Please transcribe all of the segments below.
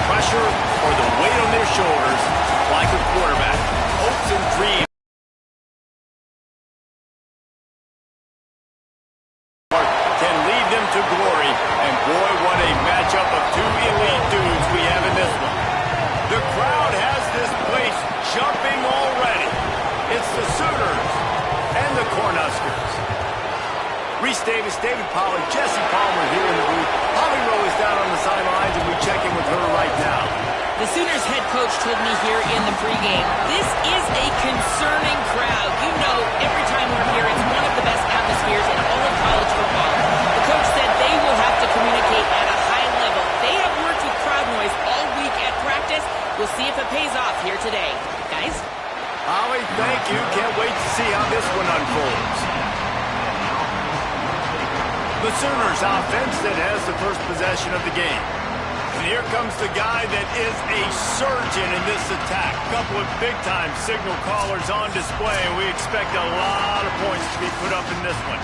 pressure or the weight on their shoulders, like a quarterback. Hopes and dreams can lead them to glory. And boy, what a matchup of two elite dudes we have in this one. The crowd has this place jumping already. It's the Sooners and the Cornhuskers. Reese Davis, David Pollard, Jesse Palmer here in the booth. Holly Rowe is down on the sidelines, and we check in with her right now. The Sooners head coach told me here in the pregame, this is a concerning crowd. You know, every time we're here, it's one of the best atmospheres in all of college football. The coach said they will have to communicate at a high level. They have worked with crowd noise all week at practice. We'll see if it pays off here today. Guys? Holly, thank you. Can't wait to see how this one unfolds. The Sooners offense that has the first possession of the game. And here comes the guy that is a surgeon in this attack. A couple of big-time signal callers on display, and we expect a lot of points to be put up in this one.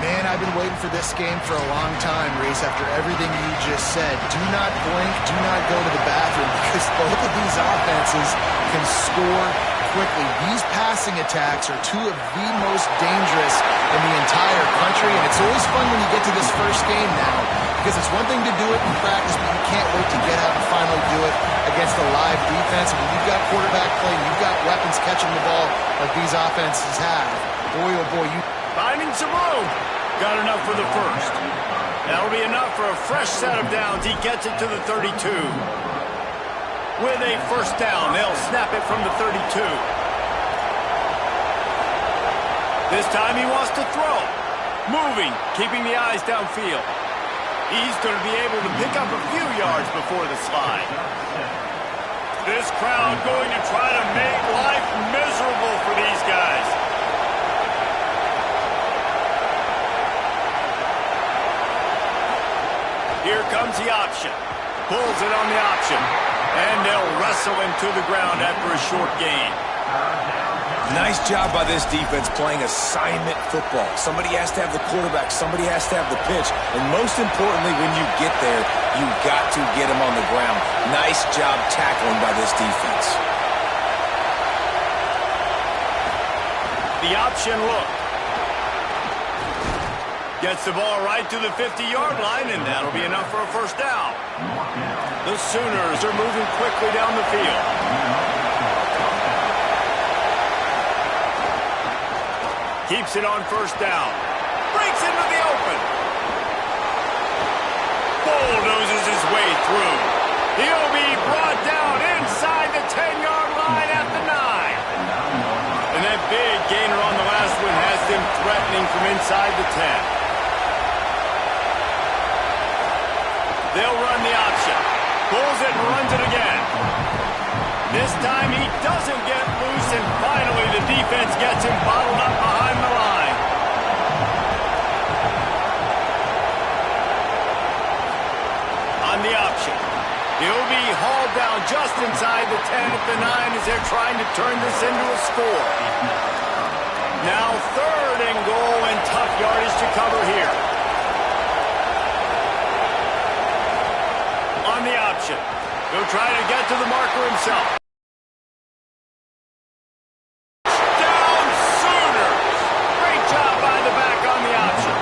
Man, I've been waiting for this game for a long time, Reese, after everything you just said. Do not blink, do not go to the bathroom, because both of these offenses can score quickly. These passing attacks are two of the most dangerous in the entire country, and it's always fun when you get to this first game now, because it's one thing to do it in practice, but you can't wait to get out and finally do it against a live defense. And when you've got quarterback play, you've got weapons catching the ball like these offenses have. Boy, oh boy, you... Finding some room. Got enough for the first. That'll be enough for a fresh set of downs. He gets it to the 32. With a first down, they'll snap it from the 32. This time he wants to throw. Moving, keeping the eyes downfield. He's going to be able to pick up a few yards before the slide. This crowd going to try to make life miserable for these guys. Here comes the option. Pulls it on the option. And they'll wrestle him to the ground after a short gain. Nice job by this defense playing assignment football. Somebody has to have the quarterback. Somebody has to have the pitch. And most importantly, when you get there, you got to get him on the ground. Nice job tackling by this defense. The option look. Gets the ball right to the 50-yard line, and that'll be enough for a first down. The Sooners are moving quickly down the field. Keeps it on first down. Breaks into the open. Bulldozes his way through. He'll be brought down inside the 10-yard line at the 9. And that big gainer on the last one has them threatening from inside the 10. They'll run the option. Pulls it and runs it again. This time he doesn't get loose, and finally the defense gets him bottled up behind the line. On the option. He'll be hauled down just inside the 10 at the 9 as they're trying to turn this into a score. Now 3rd and goal, and tough yardage to cover here. On the option. He'll try to get to the marker himself. Down Sooners! Great job by the back on the option.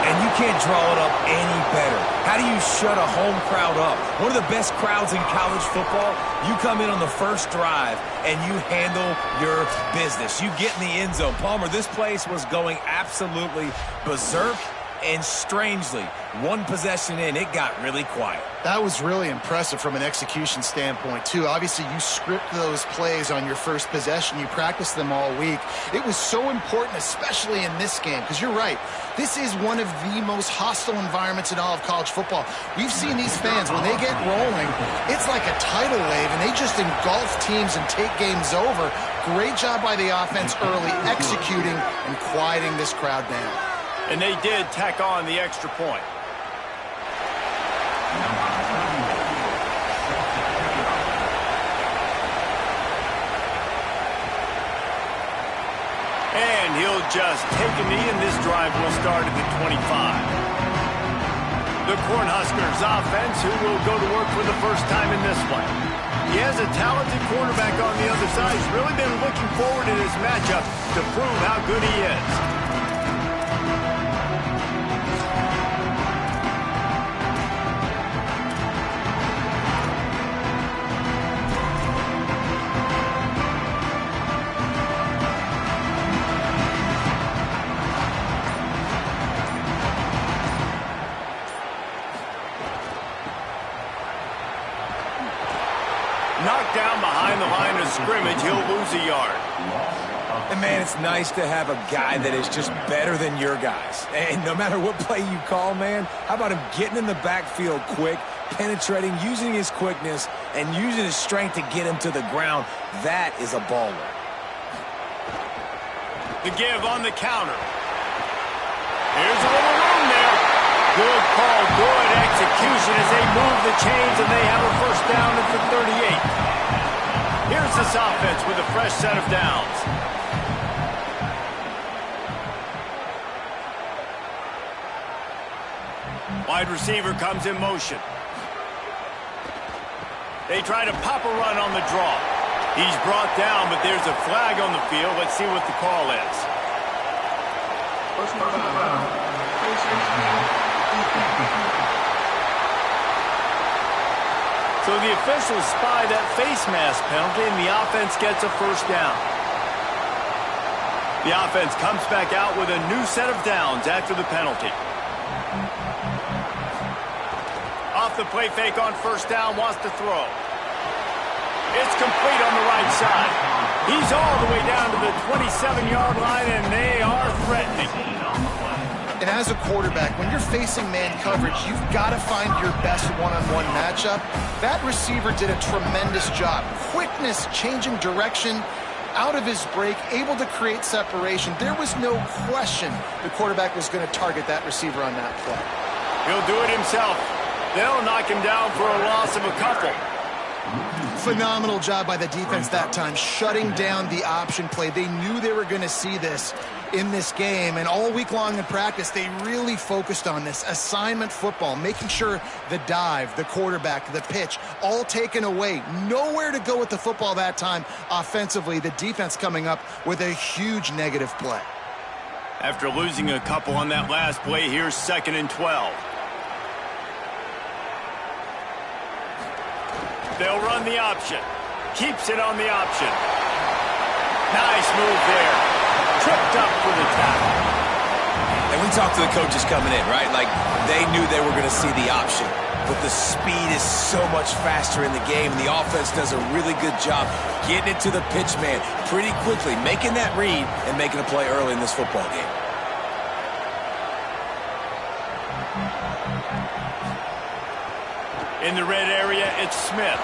And you can't draw it up any better. How do you shut a home crowd up? One of the best crowds in college football. You come in on the first drive and you handle your business. You get in the end zone. Palmer, this place was going absolutely berserk. And strangely, one possession in, it got really quiet. That was really impressive from an execution standpoint, too. Obviously, you script those plays on your first possession. You practice them all week. It was so important, especially in this game, because you're right. This is one of the most hostile environments in all of college football. We've seen these fans, when they get rolling, it's like a tidal wave, and they just engulf teams and take games over. Great job by the offense early, executing and quieting this crowd down. And they did tack on the extra point. And he'll just take a knee, and this drive will start at the 25. The Cornhuskers offense, who will go to work for the first time in this one. He has a talented quarterback on the other side. He's really been looking forward in his matchup to prove how good he is. Knocked down behind the line of scrimmage, he'll lose a yard. And, man, it's nice to have a guy that is just better than your guys. And no matter what play you call, man, how about him getting in the backfield quick, penetrating, using his quickness, and using his strength to get him to the ground? That is a baller. The give on the counter. Here's a little room there. Good call, good execution as they move the chains, and they have a first down at the 38. Here's this offense with a fresh set of downs. Wide receiver comes in motion. They try to pop a run on the draw. He's brought down, but there's a flag on the field. Let's see what the call is. So the officials spy that face mask penalty, and the offense gets a first down. The offense comes back out with a new set of downs after the penalty. Off the play fake on first down, wants to throw. It's complete on the right side. He's all the way down to the 27-yard line, and they are threatening. And as a quarterback, when you're facing man coverage, you've got to find your best one-on-one matchup. That receiver did a tremendous job. Quickness, changing direction, out of his break, able to create separation. There was no question the quarterback was going to target that receiver on that play. He'll do it himself. They'll knock him down for a loss of a couple. Phenomenal job by the defense that time, shutting down the option play. They knew they were going to see this in this game, and all week long in practice, they really focused on this assignment football, making sure the dive, the quarterback, the pitch, all taken away. Nowhere to go with the football that time offensively. The defense coming up with a huge negative play. After losing a couple on that last play, here's 2nd and 12. They'll run the option. Keeps it on the option. Nice move there. Tripped up for the tackle. And we talked to the coaches coming in, right? Like, they knew they were going to see the option. But the speed is so much faster in the game, and the offense does a really good job getting it to the pitch man pretty quickly, making that read and making a play early in this football game. In the red area, it's Smith.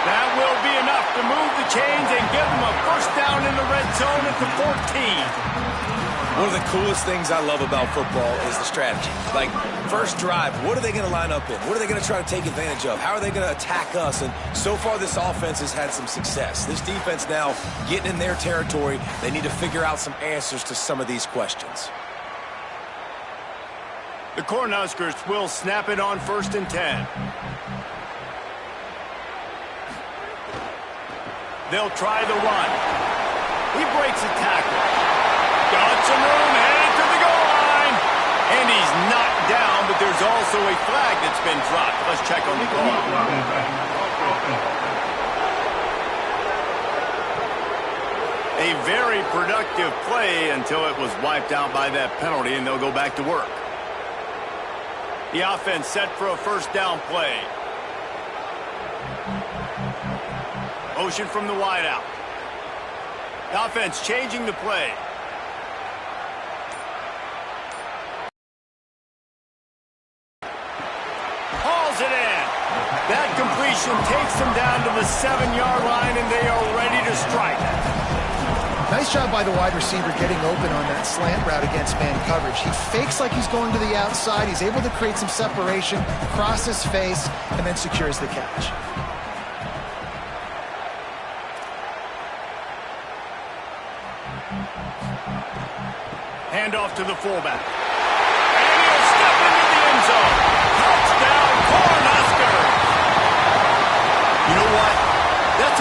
That will be enough to move the chains and give them a first down in the red zone at the 14. One of the coolest things I love about football is the strategy. Like, first drive, what are they going to line up in? What are they going to try to take advantage of? How are they going to attack us? And so far, this offense has had some success. This defense now getting in their territory. They need to figure out some answers to some of these questions. The Cornhuskers will snap it on 1st and 10. They'll try the run. He breaks a tackle. Got some room, headed to the goal line. And he's knocked down, but there's also a flag that's been dropped. Let's check on the call. A very productive play until it was wiped out by that penalty, and they'll go back to work. The offense set for a first down play. Motion from the wideout. The offense changing the play. Hauls it in. That completion takes them down to the 7-yard line, and they are ready to strike. Nice job by the wide receiver getting open on that slant route against man coverage. He fakes like he's going to the outside. He's able to create some separation, cross his face, and then secures the catch. Handoff to the fullback. And he'll step into the end zone.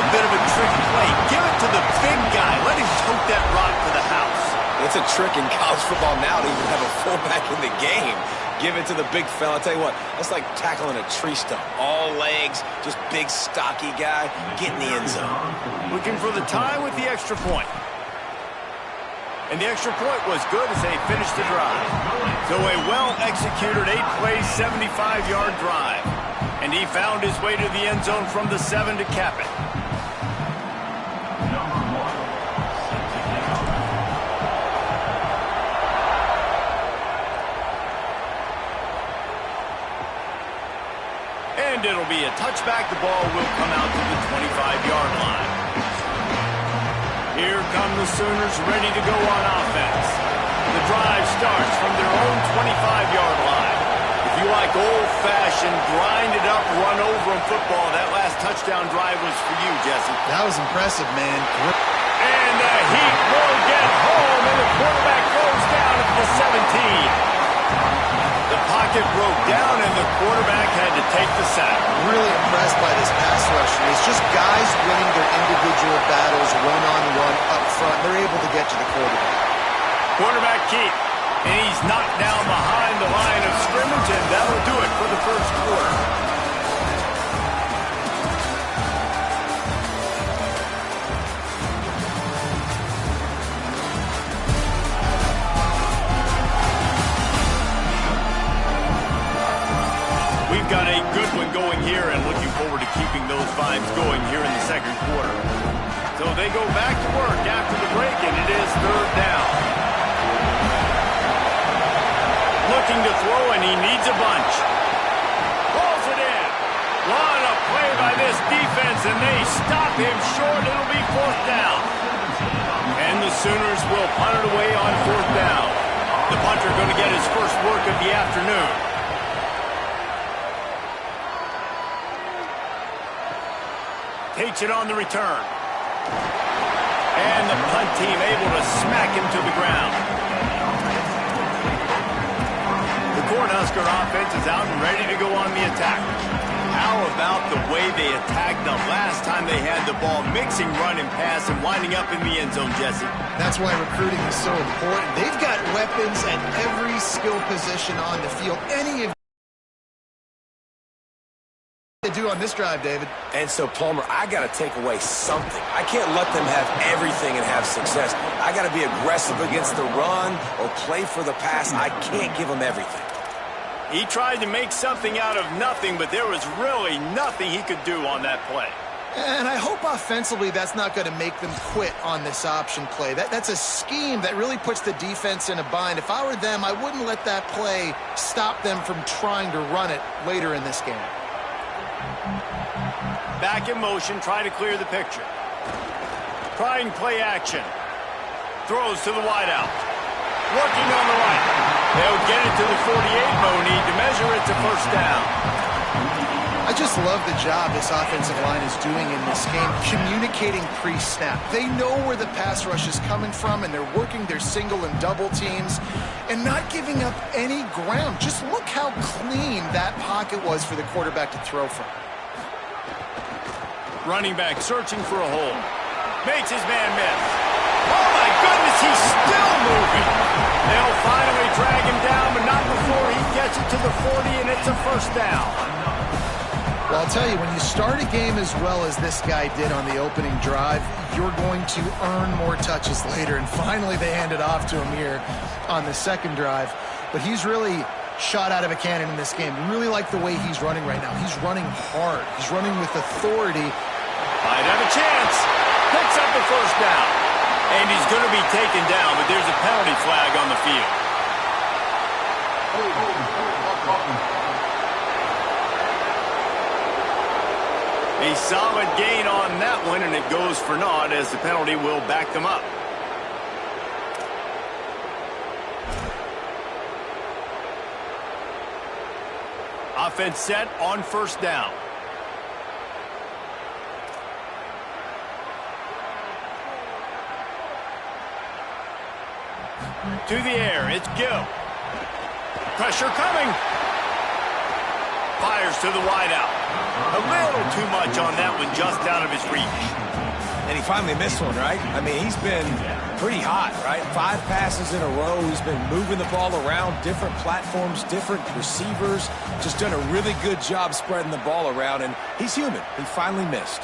a bit of a trick play. Give it to the big guy. Let him tote that rock to the house. It's a trick in college football now to even have a fullback in the game. Give it to the big fella. I'll tell you what, that's like tackling a tree stump. All legs, just big, stocky guy. Get in the end zone. Looking for the tie with the extra point. And the extra point was good as they finished the drive. So a well-executed 8-play, 75-yard drive. And he found his way to the end zone from the 7 to cap it. And it'll be a touchback. The ball will come out to the 25-yard line. Here come the Sooners ready to go on offense. The drive starts from their own 25-yard line. If you like old-fashioned, grind-it-up, run-over-'em football, that last touchdown drive was for you, Jesse. That was impressive, man. And the Heat will get home, and the quarterback goes down at the 17. The pocket broke down, and the quarterback had to take the sack. Really impressed by this pass rush. It's just guys winning their individual battles one-on-one up front. They're able to get to the quarterback. Quarterback keep. And he's knocked down behind the line of scrimmage, and that'll do it for the first quarter. We've got a good one going here, and looking forward to keeping those vibes going here in the second quarter. So they go back to work after the break, and it is third down. Looking to throw, and he needs a bunch. Pulls it in. What a play by this defense, and they stop him short. It'll be fourth down. And the Sooners will punt it away on fourth down. The punter going to get his first work of the afternoon. Takes it on the return. And the punt team able to smack him to the ground. The Cornhusker offense is out and ready to go on the attack. How about the way they attacked the last time they had the ball, mixing run and pass and winding up in the end zone, Jesse? That's why recruiting is so important. They've got weapons at every skill position on the field. Any of they do on this drive, David. And so, Palmer, I got to take away something. I can't let them have everything and have success. I got to be aggressive against the run or play for the pass. I can't give them everything. He tried to make something out of nothing, but there was really nothing he could do on that play. And I hope offensively that's not going to make them quit on this option play. That's a scheme that really puts the defense in a bind. If I were them, I wouldn't let that play stop them from trying to run it later in this game. Back in motion, try to clear the picture. Trying play action. Throws to the wideout. Working on the right. They'll get it to the 48. No need to measure. It's a first down. I just love the job this offensive line is doing in this game, communicating pre-snap. They know where the pass rush is coming from, and they're working their single and double teams and not giving up any ground. Just look how clean that pocket was for the quarterback to throw from. Running back searching for a hole. Makes his man miss. Oh, my goodness, he's still moving. They'll finally drag him down, but not before he gets it to the 40, and it's a first down. Well, I'll tell you, when you start a game as well as this guy did on the opening drive, you're going to earn more touches later. And finally, they hand it off to him here on the second drive. But he's really shot out of a cannon in this game. Really like the way he's running right now. He's running hard. He's running with authority. Might have a chance. Picks up the first down. And he's going to be taken down, but there's a penalty flag on the field. A solid gain on that one, and it goes for naught as the penalty will back them up. Offense set on first down. To the air, it's Gill. Pressure coming. Fires to the wideout. A little too much on that one, just out of his reach. And he finally missed one, right? I mean, he's been pretty hot, right? 5 passes in a row. He's been moving the ball around, different platforms, different receivers. Just done a really good job spreading the ball around, and he's human. He finally missed.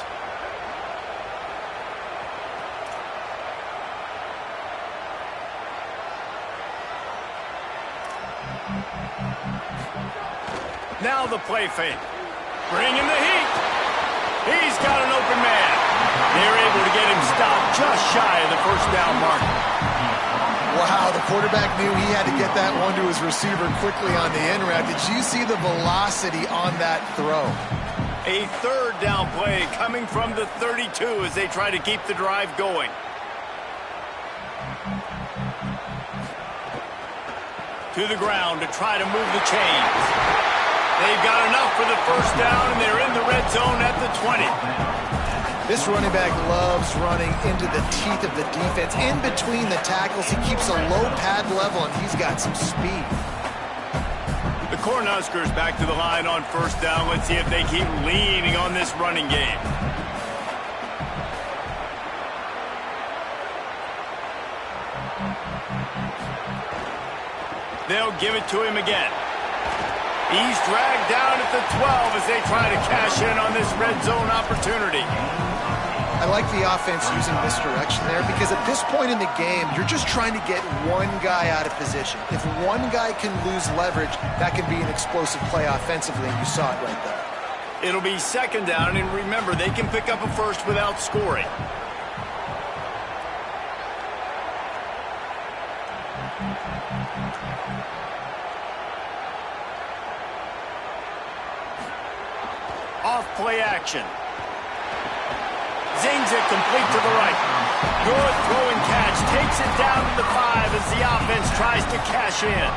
Now the play fake. Bringing the heat. He's got an open man. They're able to get him stopped just shy of the first down mark. Wow, the quarterback knew he had to get that one to his receiver quickly on the in route. Did you see the velocity on that throw? A third down play coming from the 32 as they try to keep the drive going. To the ground to try to move the chains. They've got enough for the first down, and they're in the red zone at the 20. This running back loves running into the teeth of the defense. In between the tackles, he keeps a low pad level, and he's got some speed. The Cornhuskers back to the line on first down. Let's see if they keep leaning on this running game. They'll give it to him again. He's dragged down at the 12 as they try to cash in on this red zone opportunity. I like the offense using misdirection there because at this point in the game, you're just trying to get one guy out of position. If one guy can lose leverage, that can be an explosive play offensively, and you saw it right there. It'll be second down, and remember, they can pick up a first without scoring. Off play action. Zings it complete to the right. Good throw and catch. Takes it down to the 5 as the offense tries to cash in.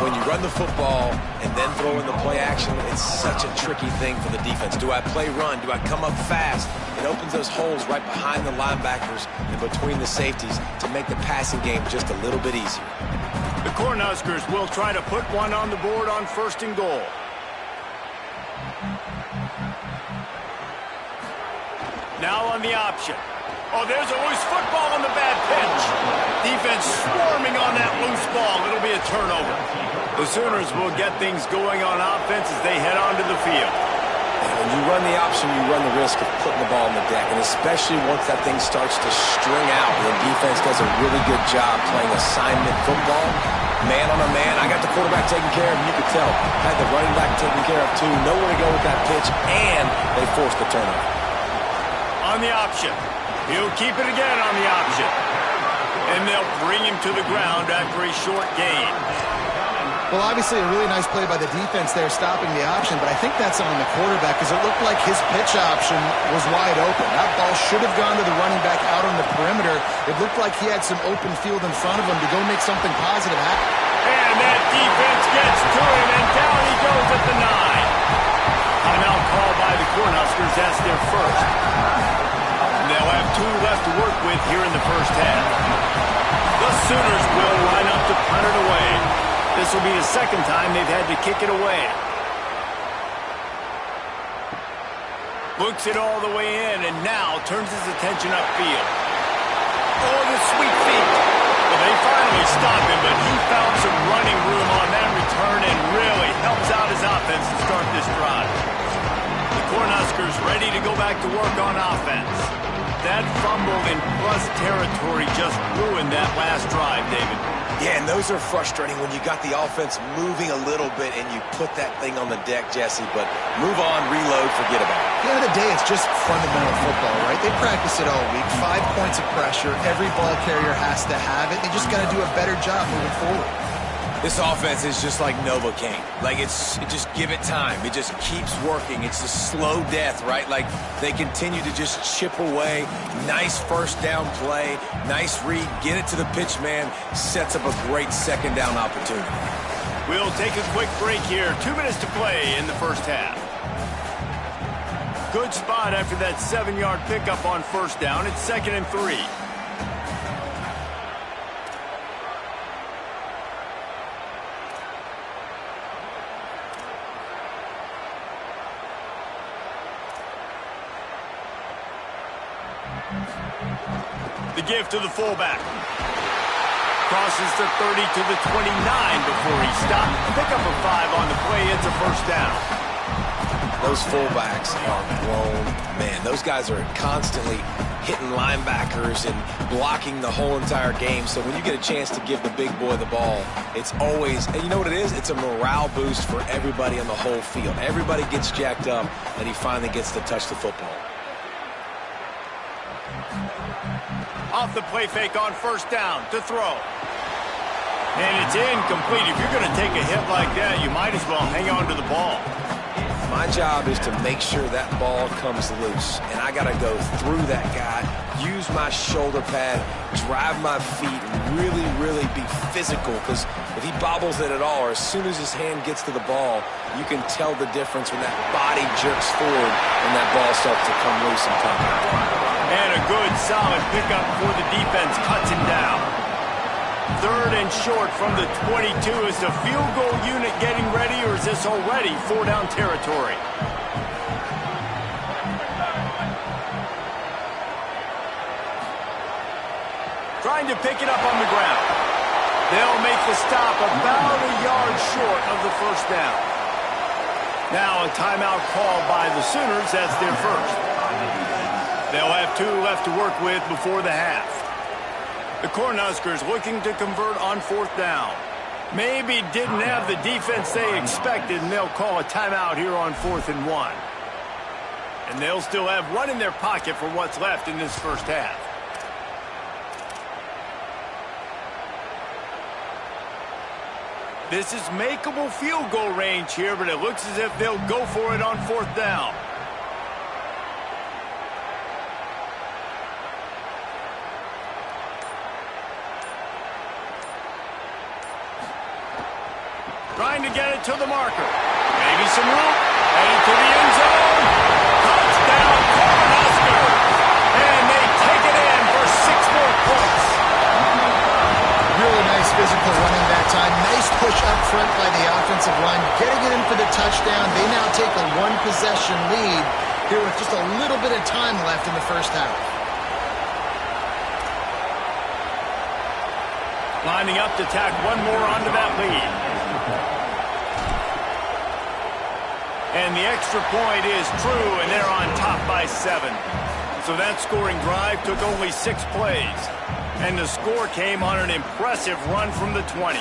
When you run the football and then throw in the play action, it's such a tricky thing for the defense. Do I play run? Do I come up fast? It opens those holes right behind the linebackers and between the safeties to make the passing game just a little bit easier. The Cornhuskers will try to put one on the board on first and goal. Now on the option. Oh, there's a loose football on the bad pitch. Defense swarming on that loose ball. It'll be a turnover. The Sooners will get things going on offense as they head onto the field. And when you run the option, you run the risk of putting the ball on the deck, and especially once that thing starts to string out, the defense does a really good job playing assignment football. Man on a man, I got the quarterback taken care of, and you could tell. Had the running back taken care of, too. Nowhere to go with that pitch, and they forced the turnover. On the option. He'll keep it again on the option. And they'll bring him to the ground after a short gain. Well, obviously a really nice play by the defense there stopping the option, but I think that's on the quarterback because it looked like his pitch option was wide open. That ball should have gone to the running back out on the perimeter. It looked like he had some open field in front of him to go make something positive happen. And that defense gets to him, and down he goes at the 9. Timeout called by the Cornhuskers. That's their first. They'll have 2 left to work with here in the first half. The Sooners will line up to punt it away. This will be the second time they've had to kick it away. Looks it all the way in, and now turns his attention upfield. Oh, the sweet feet. Well, they finally stopped him, but he found some running room on that return and really helps out his offense to start this drive. The Cornhuskers ready to go back to work on offense. That fumble in plus territory just ruined that last drive, David. Yeah, and those are frustrating when you got the offense moving a little bit and you put that thing on the deck, Jesse. But move on, reload, forget about it. At the end of the day, it's just fundamental football, right? They practice it all week. 5 points of pressure. Every ball carrier has to have it. They just got to do a better job moving forward. This offense is just like Novocaine. Like, it just give it time. It just keeps working. It's a slow death, right? Like, they continue to just chip away. Nice first down play. Nice read. Get it to the pitch man. Sets up a great second down opportunity. We'll take a quick break here. 2 minutes to play in the first half. Good spot after that 7-yard pickup on first down. It's 2nd and 3. The give to the fullback. Crosses the 30 to the 29 before he stopped. Pick up a 5 on the play. It's a first down. Those fullbacks are grown men. Those guys are constantly hitting linebackers and blocking the whole entire game. So when you get a chance to give the big boy the ball, it's always, and you know what it is? It's a morale boost for everybody on the whole field. Everybody gets jacked up, and he finally gets to touch the football. Off the play fake on first down to throw. And it's incomplete. If you're going to take a hit like that, you might as well hang on to the ball. My job is to make sure that ball comes loose, and I got to go through that guy, use my shoulder pad, drive my feet, really, really be physical, because if he bobbles it at all, or as soon as his hand gets to the ball, you can tell the difference when that body jerks forward and that ball starts to come loose and come out. And a good, solid pickup for the defense cuts him down. 3rd and short from the 22. Is the field goal unit getting ready, or is this already 4-down territory? Trying to pick it up on the ground. They'll make the stop about a yard short of the first down. Now a timeout called by the Sooners. That's their first. They'll have 2 left to work with before the half. The Cornhuskers looking to convert on 4th down. Maybe didn't have the defense they expected, and they'll call a timeout here on 4th and 1. And they'll still have 1 in their pocket for what's left in this first half. This is makeable field goal range here, but it looks as if they'll go for it on 4th down. Trying to get it to the marker. Maybe some room. Headed to the end zone. Touchdown, Cornhuskers. And they take it in for 6 more points. Really nice physical running that time. Nice push up front by the offensive line. Getting it in for the touchdown. They now take a 1-possession lead here with just a little bit of time left in the first half. Lining up to tack 1 more onto that lead. And the extra point is true, and they're on top by 7. So that scoring drive took only 6 plays. And the score came on an impressive run from the 20.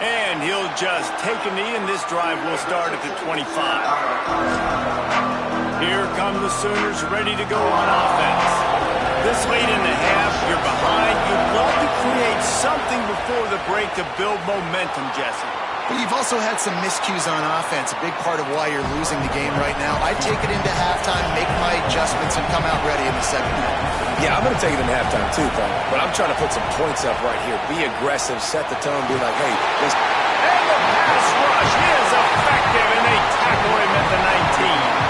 And he'll just take a knee, and this drive will start at the 25. Here come the Sooners ready to go on offense. This late in the half, you're behind. You'd love to create something before the break to build momentum, Jesse. But you've also had some miscues on offense, a big part of why you're losing the game right now. I'd take it into halftime, make my adjustments, and come out ready in the second half. Yeah, I'm going to take it in halftime too, Paul. But I'm trying to put some points up right here. Be aggressive, set the tone, be like, hey, let's... And the pass rush is effective, and they tackle him at the 19.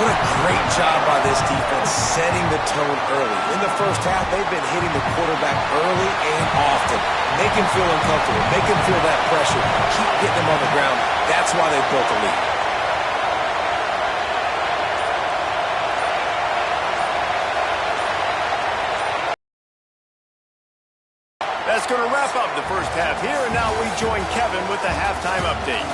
What a great job by this defense setting the tone early. In the first half, they've been hitting the quarterback early and often. Make him feel uncomfortable. Make him feel that pressure. Keep getting him on the ground. That's why they built the lead. That's going to wrap up the first half here, and now we join Kevin with the halftime update.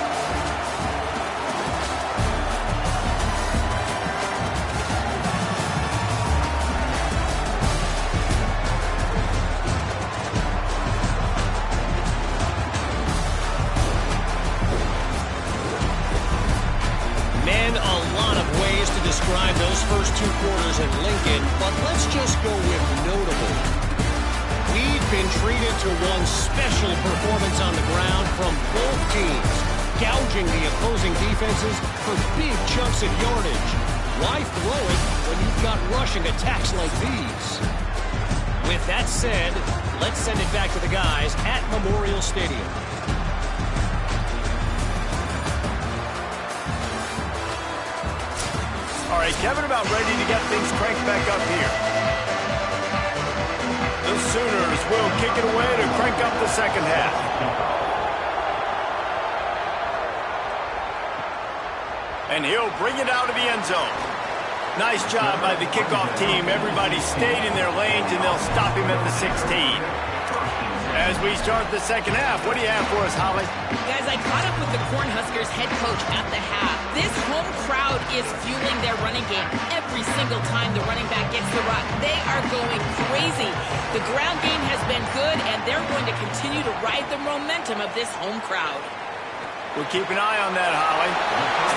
to describe those first 2 quarters in Lincoln, but let's just go with notable. We've been treated to one special performance on the ground from both teams, gouging the opposing defenses for big chunks of yardage. Why throw it when you've got rushing attacks like these? With that said, let's send it back to the guys at Memorial Stadium. All right, Kevin, about ready to get things cranked back up here. The Sooners will kick it away to crank up the second half. And he'll bring it out of the end zone. Nice job by the kickoff team. Everybody stayed in their lanes, and they'll stop him at the 16. As we start the second half, what do you have for us, Holly? Guys, I caught up with the Cornhuskers head coach at the half. This home crowd is fueling their running game. Every single time the running back gets the rock, they are going crazy. The ground game has been good, and they're going to continue to ride the momentum of this home crowd. We'll keep an eye on that, Holly.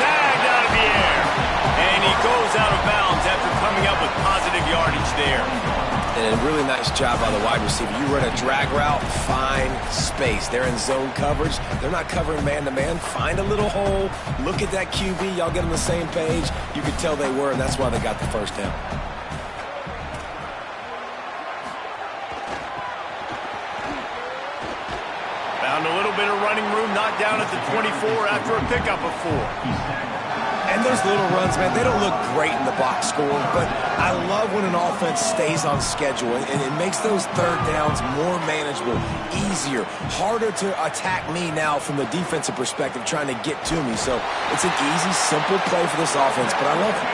Snagged out of the air. And he goes out of bounds after coming up with positive yardage there. And a really nice job by the wide receiver. You run a drag route, find space. They're in zone coverage. They're not covering man-to-man. Find a little hole. Look at that QB. Y'all get on the same page. You could tell they were, and that's why they got the first down. Found a little bit of running room, knocked down at the 24 after a pickup of 4. And those little runs, man, they don't look great in the box score, but I love when an offense stays on schedule, and it makes those third downs more manageable, easier, harder to attack me now from the defensive perspective trying to get to me. So it's an easy, simple play for this offense, but I love it.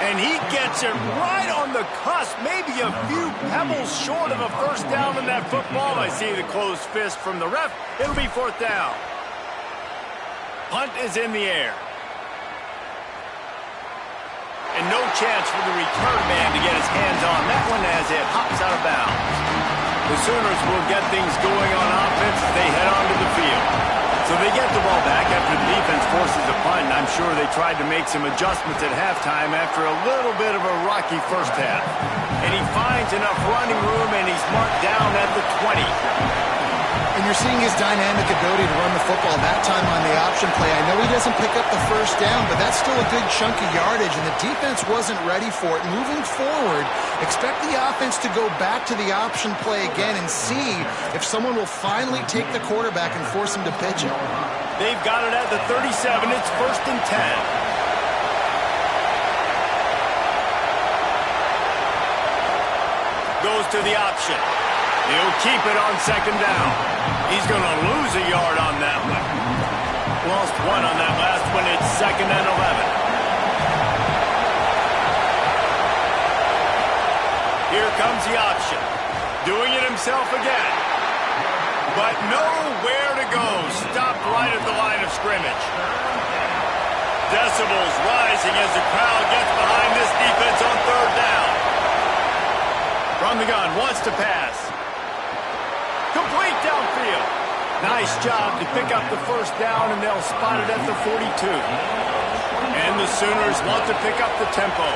And he gets it right on the cusp, maybe a few pebbles short of a first down in that football. I see the closed fist from the ref. It'll be 4th down. Punt is in the air. And no chance for the return man to get his hands on that one as it hops out of bounds. The Sooners will get things going on offense as they head onto the field. So they get the ball back after the defense forces a punt, and I'm sure they tried to make some adjustments at halftime after a little bit of a rocky first half. And he finds enough running room, and he's marked down at the 20. And you're seeing his dynamic ability to run the football that time on the option play. I know he doesn't pick up the first down, but that's still a good chunk of yardage, and the defense wasn't ready for it. Moving forward, expect the offense to go back to the option play again and see if someone will finally take the quarterback and force him to pitch it. They've got it at the 37. It's 1st and 10. Goes to the option. He'll keep it on 2nd down. He's going to lose a yard on that one. Lost 1 on that last one. It's 2nd and 11. Here comes the option. Doing it himself again. But nowhere to go. Stopped right at the line of scrimmage. Decibels rising as the crowd gets behind this defense on 3rd down. From the gun, wants to pass. Complete downfield. Nice job to pick up the first down, and they'll spot it at the 42. And the Sooners want to pick up the tempo.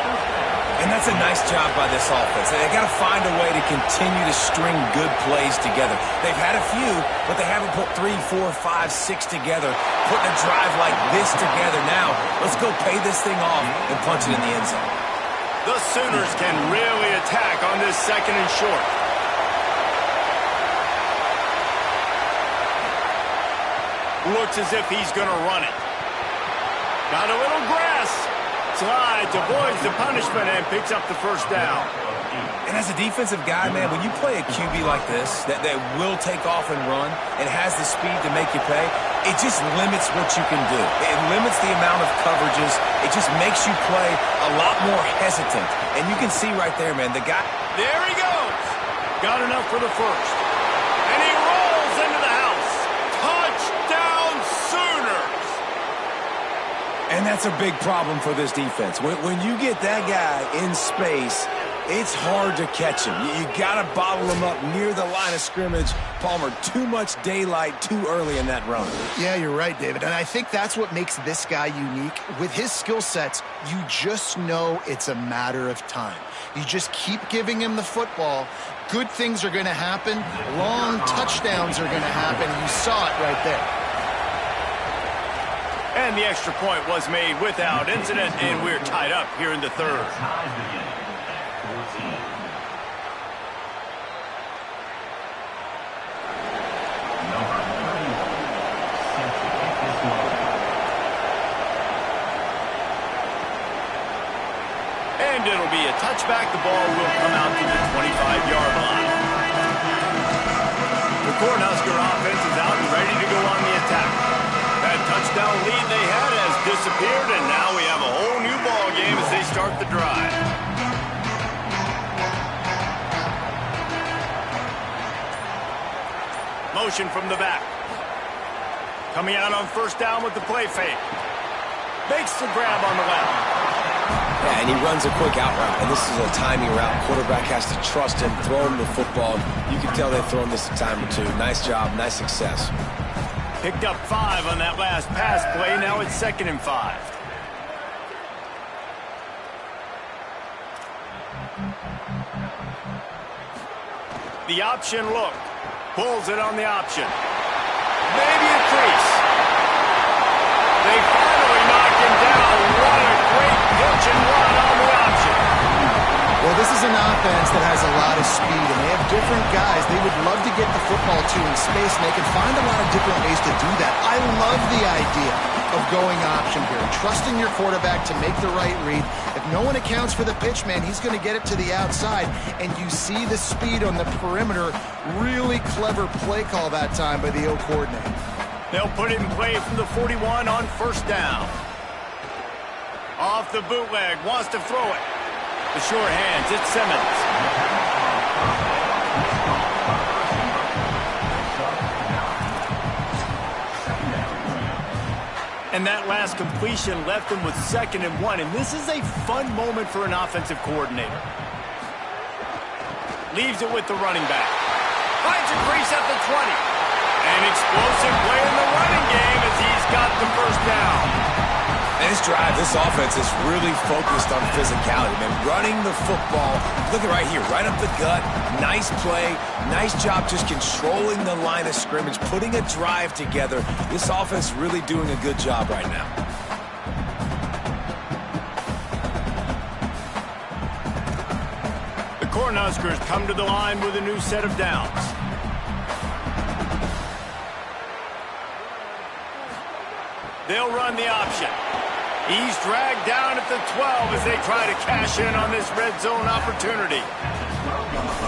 And that's a nice job by this offense. They got to find a way to continue to string good plays together. They've had a few, but they haven't put 3, 4, 5, 6 together, putting a drive like this together. Now, let's go pay this thing off and punch it in the end zone. The Sooners can really attack on this 2nd and short. Looks as if he's going to run it. Got a little grass. Slides, avoids the punishment, and picks up the first down. And as a defensive guy, man, when you play a QB like this that will take off and run and has the speed to make you pay, it just limits what you can do. It limits the amount of coverages. It just makes you play a lot more hesitant. And you can see right there, man, the guy. There he goes. Got enough for the first. And he rolls into the house. Touchdown, Sooners. And that's a big problem for this defense. When you get that guy in space, It's hard to catch him. You got to bottle him up near the line of scrimmage. Palmer, too much daylight too early in that run. Yeah, you're right, David. And I think that's what makes this guy unique. With his skill sets, you just know it's a matter of time. You just keep giving him the football. Good things are going to happen. Long touchdowns are going to happen. You saw it right there. And the extra point was made without incident, and we're tied up here in the third. And it'll be a touchback. The ball will come out to the 25-yard line. The Cornhusker offense is out and ready to go on the attack. That touchdown lead they had has disappeared, and now we have a whole new ball game as they start the drive. Motion from the back. Coming out on first down with the play fake. Makes the grab on the left. Yeah, and he runs a quick out route, and this is a timing route. Quarterback has to trust him, throw him the football. You can tell they've thrown this a time or two. Nice job, nice success. Picked up 5 on that last pass play. Now it's 2nd and 5. The option look. Pulls it on the option. Maybe a crease. They finally knock him down. What a great pitch and run on the option. Well, this is an offense that has a lot of speed, and they have different guys they would love to get the football to in space, and they can find a lot of different ways to do that. I love the idea of going option here, trusting your quarterback to make the right read. If no one accounts for the pitch, man, he's going to get it to the outside, and you see the speed on the perimeter. Really clever play call that time by the O coordinator. They'll put it in play from the 41 on first down. Off the bootleg, wants to throw it. The short hands, it's Simmons. And that last completion left him with 2nd and 1, and this is a fun moment for an offensive coordinator. Leaves it with the running back. Finds a crease at the 20. An explosive play in the running game as he's got the first down. This drive, this offense is really focused on physicality, man. Running the football, look at right here, right up the gut. Nice play, nice job just controlling the line of scrimmage, putting a drive together. This offense really doing a good job right now. The Cornhuskers come to the line with a new set of downs. They'll run the option. He's dragged down at the 12 as they try to cash in on this red zone opportunity.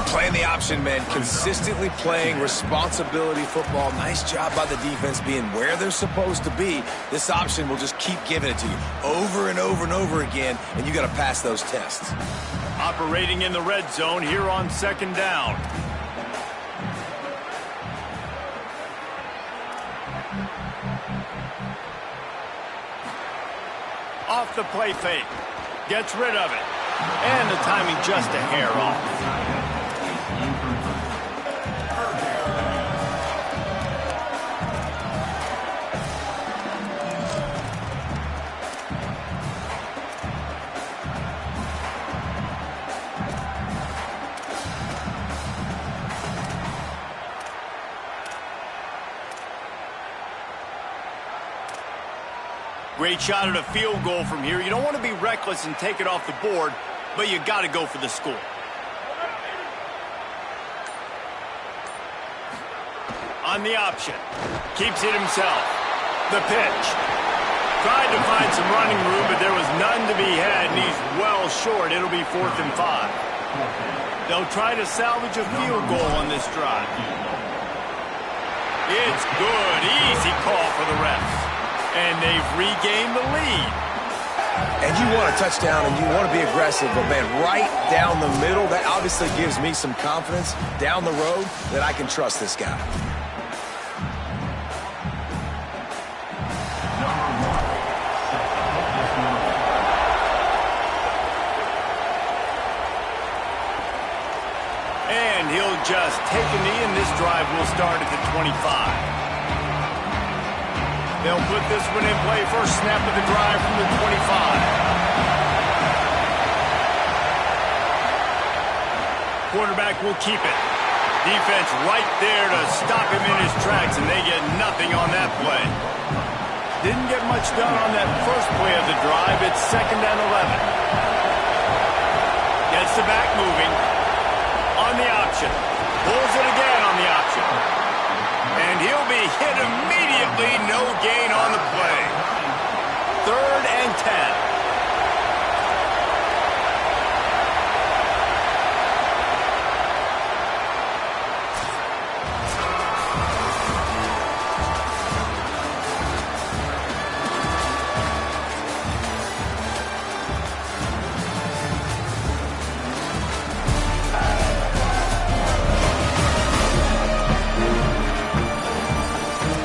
Playing the option, man. Consistently playing responsibility football. Nice job by the defense being where they're supposed to be. This option will just keep giving it to you over and over and over again, and you got to pass those tests. Operating in the red zone here on 2nd down. Off the play fake. Gets rid of it. And the timing just a hair off. Great shot at a field goal from here. You don't want to be reckless and take it off the board, but you got to go for the score. On the option. Keeps it himself. The pitch. Tried to find some running room, but there was none to be had, and he's well short. It'll be 4th and 5. They'll try to salvage a field goal on this drive. It's good. Easy call for the refs. And they've regained the lead. And you want a touchdown and you want to be aggressive, but man, right down the middle, that obviously gives me some confidence down the road that I can trust this guy. just take a knee, and this drive will start at the 25. They'll put this one in play. First snap of the drive from the 25. Quarterback will keep it. Defense right there to stop him in his tracks, and they get nothing on that play. Didn't get much done on that first play of the drive. It's 2nd and 11. Gets the back moving. On the option. Pulls it again on the option. And he'll be hit immediately. No gain on the play. 3rd and 10.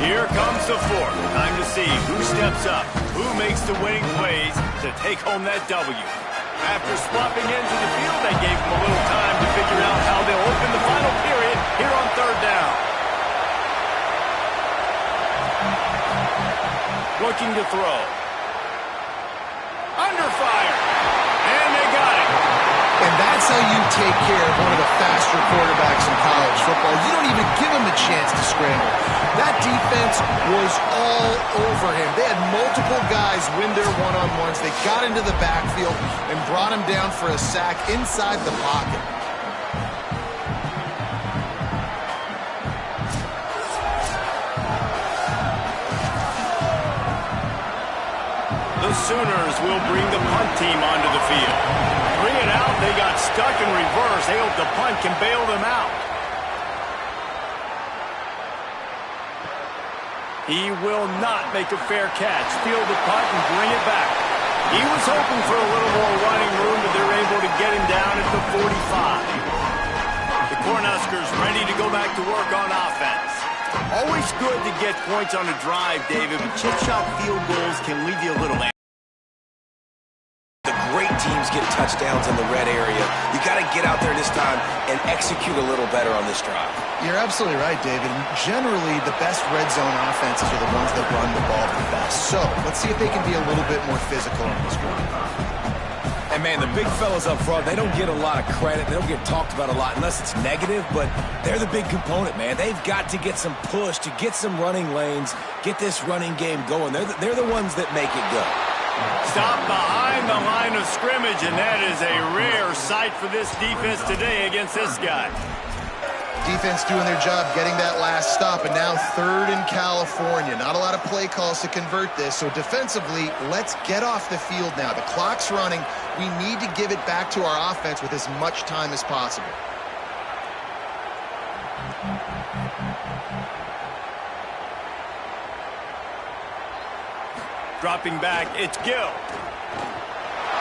Here comes the fourth. Time to see who steps up, who makes the winning plays to take home that W. After swapping into the field, they gave them a little time to figure out how they'll open the final period here on 3rd down. Looking to throw. Under fire. And they got it. And that's how you take care of one of the faster quarterbacks in college football. You don't even give him a chance to scramble. That defense was all over him. They had multiple guys win their one-on-ones. They got into the backfield and brought him down for a sack inside the pocket. The Sooners will bring the punt team onto the field. Bring it out. They got stuck in reverse. They hope the punt can bail them out. He will not make a fair catch. Field the punt and bring it back. He was hoping for a little more running room, but they're able to get him down at the 45. The Cornhuskers ready to go back to work on offense. Always good to get points on a drive, David, but chip shot field goals can leave you a little angry. Great teams get touchdowns in the red area. You got to get out there this time and execute a little better on this drive. You're absolutely right, David. Generally, the best red zone offenses are the ones that run the ball the best. So let's see if they can be a little bit more physical on this one. And, man, the big fellas up front, they don't get a lot of credit. They don't get talked about a lot unless it's negative, but they're the big component, man. They've got to get some push, to get some running lanes, get this running game going. They're the ones that make it go. Stop behind the line of scrimmage, and that is a rare sight for this defense today against this guy. Defense doing their job, getting that last stop, and now 3rd in California. Not a lot of play calls to convert this, so defensively, let's get off the field now. The clock's running. We need to give it back to our offense with as much time as possible. Dropping back, it's Gill.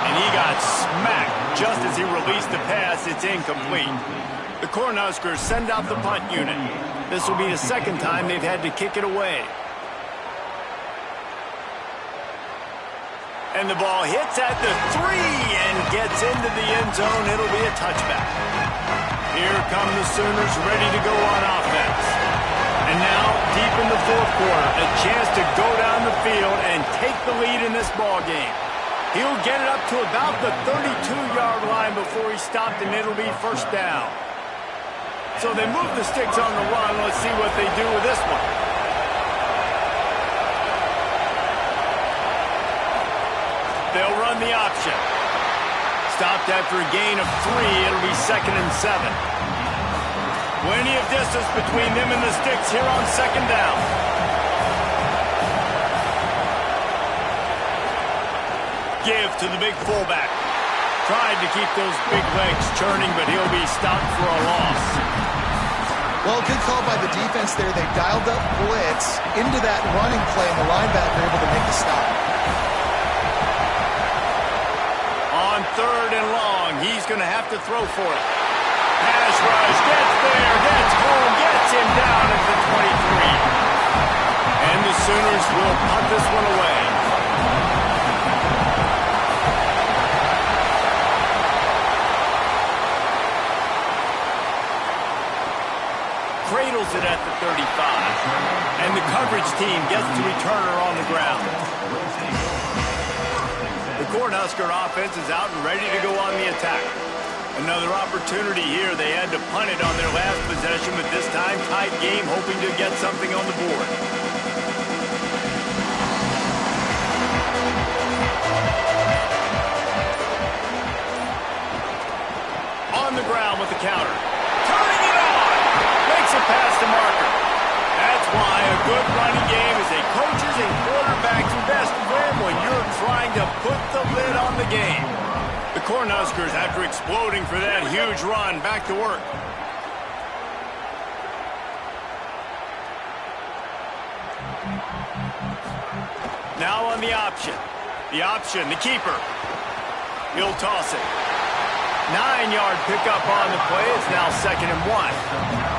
And he got smacked just as he released the pass. It's incomplete. The Cornhuskers send out the punt unit. This will be the 2nd time they've had to kick it away. And the ball hits at the 3 and gets into the end zone. It'll be a touchback. Here come the Sooners ready to go on offense. And now, deep in the 4th quarter, a chance to go down the field and take the lead in this ball game. He'll get it up to about the 32-yard line before he stopped, and it'll be 1st down. So they move the sticks on the run. Let's see what they do with this one. They'll run the option. Stopped after a gain of 3. It'll be 2nd and 7. Plenty of distance between them and the sticks here on 2nd down. Give to the big fullback. Tried to keep those big legs churning, but he'll be stopped for a loss. Well, good call by the defense there. They dialed up blitz into that running play, and the linebacker able to make the stop. On 3rd and long, he's going to have to throw for it. Pass rush, gets there, gets home, gets him down at the 23. And the Sooners will punt this one away. Cornhusker offense is out and ready to go on the attack. Another opportunity here. They had to punt it on their last possession, but this time tight game, hoping to get something on the board. On the ground with the counter. Turning it on! Makes a pass to Marker. That's why a good running game is a coach's and quarterback's best friend when you're trying to put the lid on the game. The Cornhuskers, after exploding for that huge run, back to work. Now on the option. The option, the keeper. He'll toss it. 9-yard pickup on the play. It's now 2nd and 1.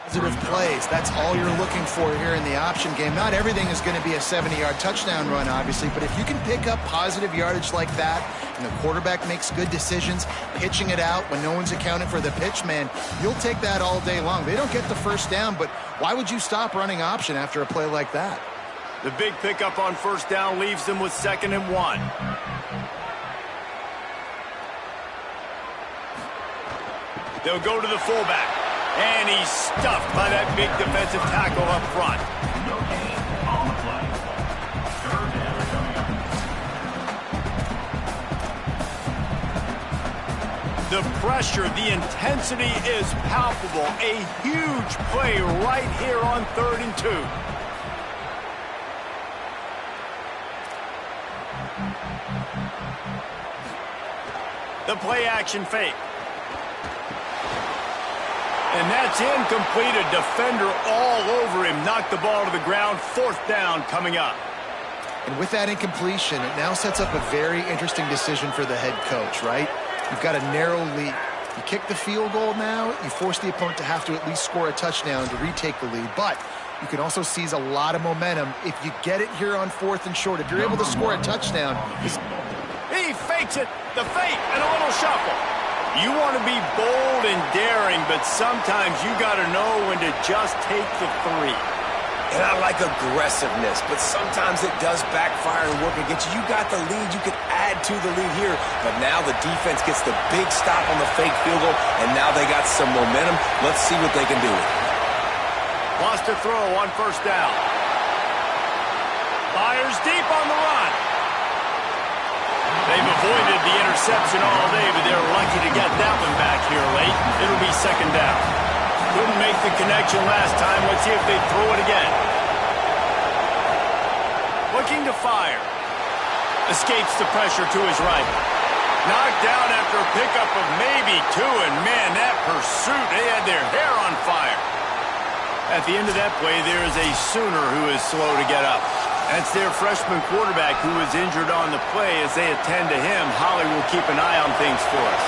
Positive plays. That's all you're looking for here in the option game. Not everything is going to be a 70-yard touchdown run, obviously, but if you can pick up positive yardage like that and the quarterback makes good decisions, pitching it out when no one's accounting for the pitch, man, you'll take that all day long. They don't get the first down, but why would you stop running option after a play like that? The big pickup on first down leaves them with 2nd and 1. They'll go to the fullback. And he's stuffed by that big defensive tackle up front. The pressure, the intensity is palpable. A huge play right here on 3rd and 2. The play action fake. And that's incomplete. A defender all over him. Knocked the ball to the ground. 4th down coming up. And with that incompletion, it now sets up a very interesting decision for the head coach, right? You've got a narrow lead. You kick the field goal now, you force the opponent to have to at least score a touchdown to retake the lead. But you can also seize a lot of momentum if you get it here on 4th and short. If you're able to score a touchdown. He fakes it. The fake and a little shuffle. You want to be bold and daring, but sometimes you got to know when to just take the 3. And I like aggressiveness, but sometimes it does backfire and work against you. You got the lead. You could add to the lead here, but now the defense gets the big stop on the fake field goal, and now they got some momentum. Let's see what they can do with it. Lost a throw on first down. Fires deep on the run. They've avoided the interception all day, but they're lucky to get that one back here late. It'll be 2nd down. Couldn't make the connection last time. Let's see if they throw it again. Looking to fire. Escapes the pressure to his right. Knocked down after a pickup of maybe 2, and man, that pursuit, they had their hair on fire. At the end of that play, there is a Sooner who is slow to get up. That's their freshman quarterback who was injured on the play. As they attend to him, Holly will keep an eye on things for us.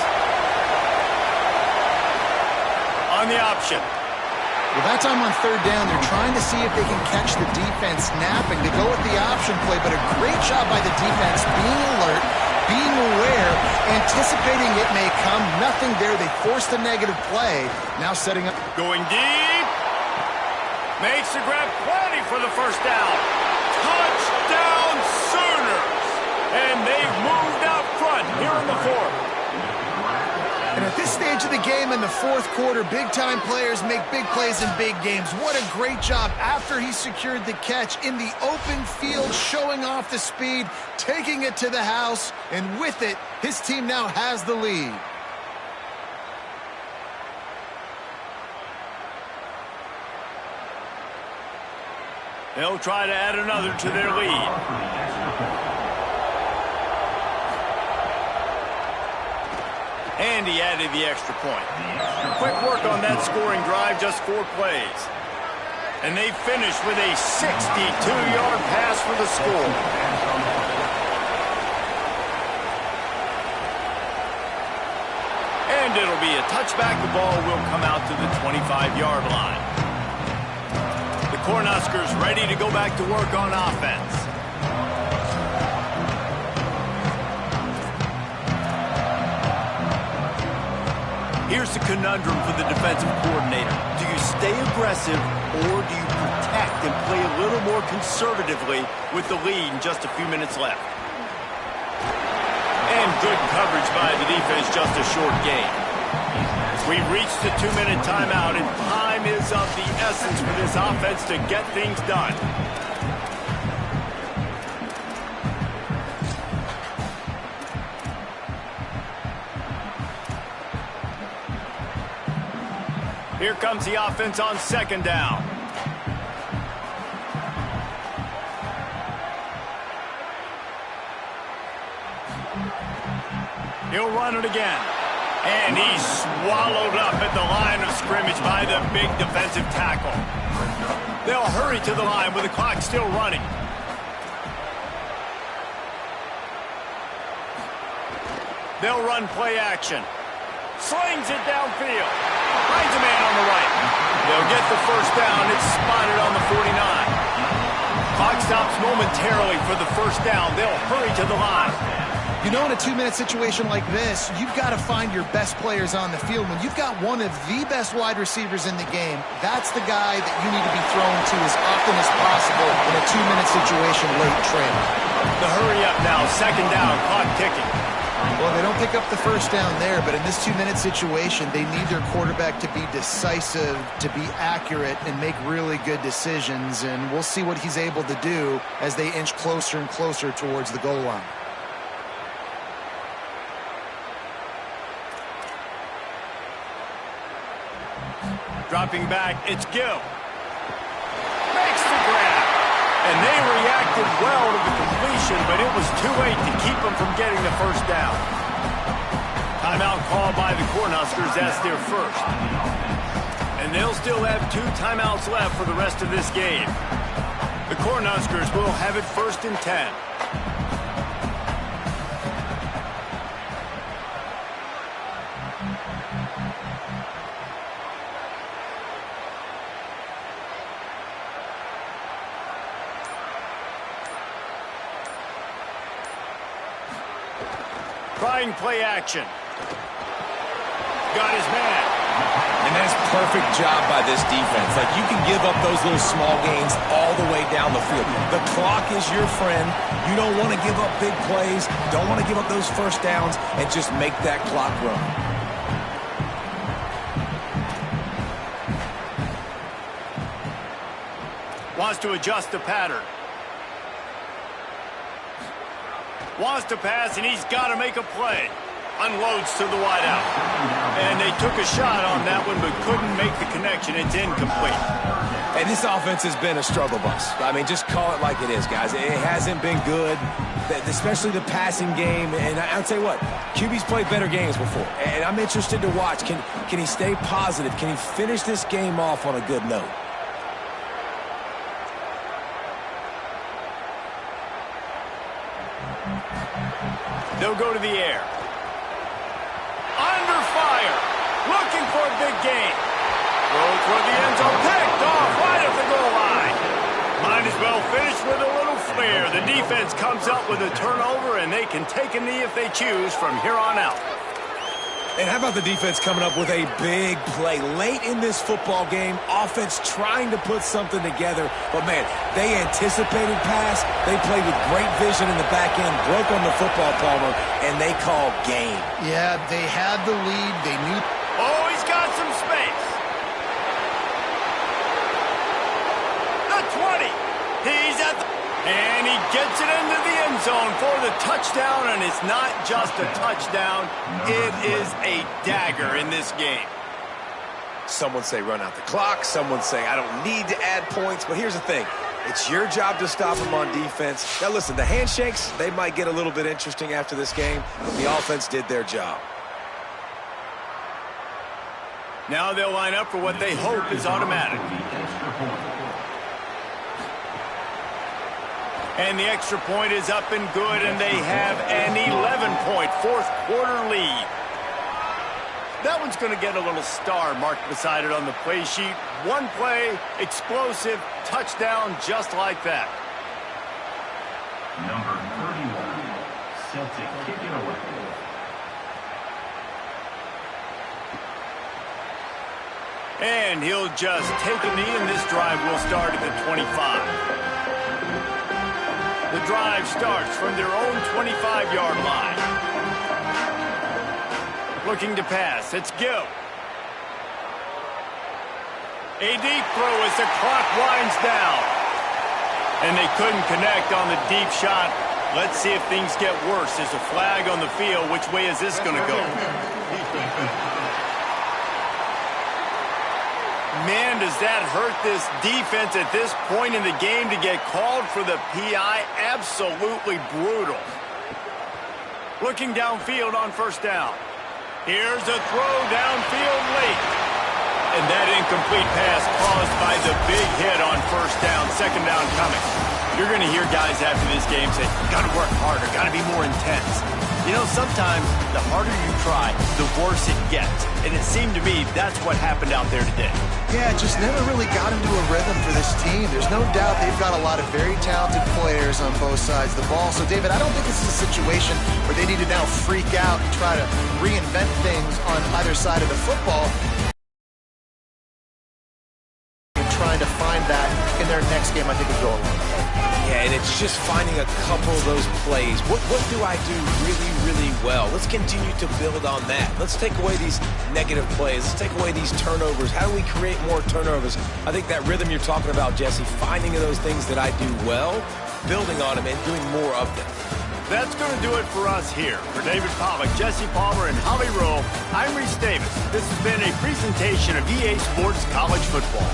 On the option. Well, that time on 3rd down, they're trying to see if they can catch the defense napping. They go with the option play, but a great job by the defense being alert, being aware, anticipating it may come. Nothing there. They forced a negative play. Now setting up. Going deep. Makes the grab, plenty for the first down. Touchdown Sooners! And they've moved out front here in the 4th. And at this stage of the game in the 4th quarter, big-time players make big plays in big games. What a great job after he secured the catch in the open field, showing off the speed, taking it to the house, and with it, his team now has the lead. They'll try to add another to their lead. And he added the extra point. Quick work on that scoring drive, just 4 plays. And they finish with a 62-yard pass for the score. And it'll be a touchback. The ball will come out to the 25-yard line. The Cornhuskers ready to go back to work on offense. Here's the conundrum for the defensive coordinator. Do you stay aggressive or do you protect and play a little more conservatively with the lead and just a few minutes left? And good coverage by the defense, just a short game. We've reached the 2-minute timeout, and time is of the essence for this offense to get things done. Here comes the offense on second down. He'll run it again. And he's swallowed up at the line of scrimmage by the big defensive tackle. They'll hurry to the line with the clock still running. They'll run play action. Slings it downfield. Finds a man on the right. They'll get the first down. It's spotted on the 49. Clock stops momentarily for the first down. They'll hurry to the line. You know, in a 2-minute situation like this, you've got to find your best players on the field. When you've got one of the best wide receivers in the game, that's the guy that you need to be thrown to as often as possible in a 2-minute situation late trail. The hurry up now, second down, clock ticking. Well, they don't pick up the first down there, but in this 2-minute situation, they need their quarterback to be decisive, to be accurate, and make really good decisions. And we'll see what he's able to do as they inch closer and closer towards the goal line. Dropping back, it's Gill. Makes the grab. And they reacted well to the completion, but it was too late to keep them from getting the first down. Timeout called by the Cornhuskers. That's their first. And they'll still have 2 timeouts left for the rest of this game. The Cornhuskers will have it 1st and 10. Trying play action. Got his man. And that's perfect job by this defense. Like, you can give up those little small gains all the way down the field. The clock is your friend. You don't want to give up big plays. Don't want to give up those first downs and just make that clock run. Wants to adjust the pattern. Wants to pass, and he's got to make a play. Unloads to the wideout. And they took a shot on that one, but couldn't make the connection. It's incomplete. And this offense has been a struggle bus. I mean, just call it like it is, guys. It hasn't been good, especially the passing game. And I'll tell you what, QB's played better games before. And I'm interested to watch. Can he stay positive? Can he finish this game off on a good note? They'll go to the air. Under fire. Looking for a big gain. Goes for the end zone. Picked off right at the goal line. Might as well finish with a little flair. The defense comes up with a turnover, and they can take a knee if they choose from here on out. And how about the defense coming up with a big play late in this football game? Offense trying to put something together. But, man, they anticipated pass. They played with great vision in the back end, broke on the football, Palmer, and they called game. Yeah, they had the lead. They knew. Oh, he's got some space. The 20. He's at the... And he gets it into the end zone for the touchdown, and it's not just a touchdown. It is a dagger in this game. Some would say run out the clock. Some would say I don't need to add points. But here's the thing. It's your job to stop them on defense. Now, listen, the handshakes, they might get a little bit interesting after this game. The offense did their job. Now they'll line up for what they hope is automatic. And the extra point is up and good, and they have an 11-point fourth-quarter lead. That one's going to get a little star marked beside it on the play sheet. One play, explosive, touchdown just like that. Number 31, Celtic kick it away. And he'll just take a knee, and this drive will start at the 25. The drive starts from their own 25-yard line. Looking to pass. It's Gill. A deep throw as the clock winds down. And they couldn't connect on the deep shot. Let's see if things get worse. There's a flag on the field. Which way is this going to go? Man, does that hurt this defense at this point in the game to get called for the PI? Absolutely brutal. Looking downfield on first down. Here's a throw downfield late. And that incomplete pass caused by the big hit on first down. Second down coming. You're going to hear guys after this game say, got to work harder, got to be more intense. You know, sometimes the harder you try, the worse it gets. And it seemed to me that's what happened out there today. Yeah, just never really got into a rhythm for this team. There's no doubt they've got a lot of very talented players on both sides of the ball. So, David, I don't think this is a situation where they need to now freak out and try to reinvent things on either side of the football. Trying to find that in their next game, I think, will go along. Yeah, and it's just finding a couple of those plays. What do I do really, really well? Let's continue to build on that. Let's take away these negative plays. Let's take away these turnovers. How do we create more turnovers? I think that rhythm you're talking about, Jesse, finding those things that I do well, building on them, and doing more of them. That's going to do it for us here. For David Pollack, Jesse Palmer, and Holly Rowe, I'm Reese Davis. This has been a presentation of EA Sports College Football.